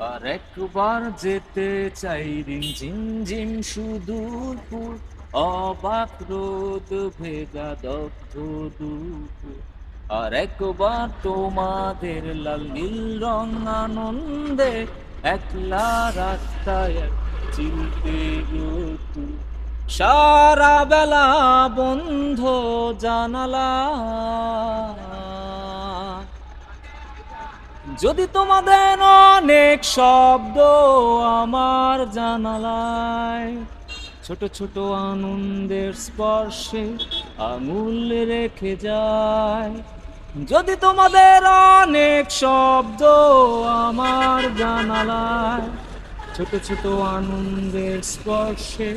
আর একবার যেতে চাই রিমঝিম ঝিম সুদূরপুর, অবাক রোদ ভেজা দগ্ধ দুপুর। আর একবার তোমাদের লাল নীল রং আনন্দে, একলা রাস্তায় এক চিলতে ঋতু। সারা বেলা বন্ধ জানালা, যদি তোমাদের অনেক শব্দ আমার জানালায়, ছোট ছোট আনন্দের স্পর্শে আঙুল রেখে যায়। যদি তোমাদের অনেক শব্দ আমার জানালায়, ছোট ছোট আনন্দের স্পর্শে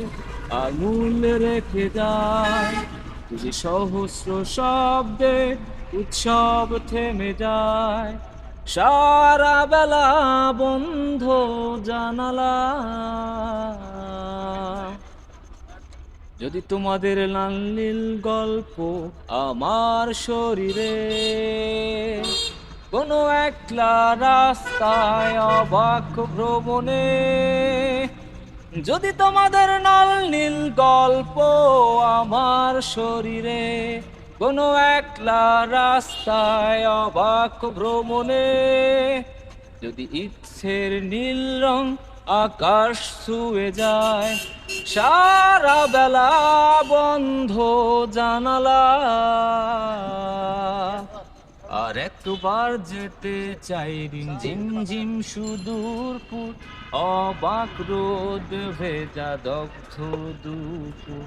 আঙুল রেখে যায়। যে সহস্র শব্দে উৎসব থেমে যায়, সারা বেলা বন্ধ জানালা। যদি তোমাদের লাল নীল গল্প আমার শরীরে, কোনো একলা রাস্তায় অবাক ভ্রমণে, যদি তোমাদের লাল নীল গল্প আমার শরীরে, কোনো একলা রাস্তায় অবাক ভ্রমণে, যদি ইচ্ছের নীল রং আকাশ ছুঁয়ে যায়, সারা বেলা বন্ধ জানালা। আর একবার যেতে চাই রিমঝিম ঝিম সুদূরপুর, অবাক রোদ ভেজা দগ্ধ দুপুর।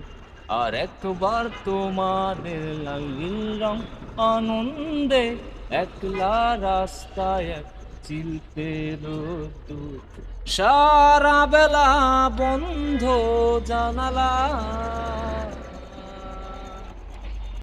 আর একবার তোমাদের লাল নীল রং আনন্দে, একলা রাস্তায় এক চিলতে রোদ্দুর। সারা বেলা বন্ধ জানালা।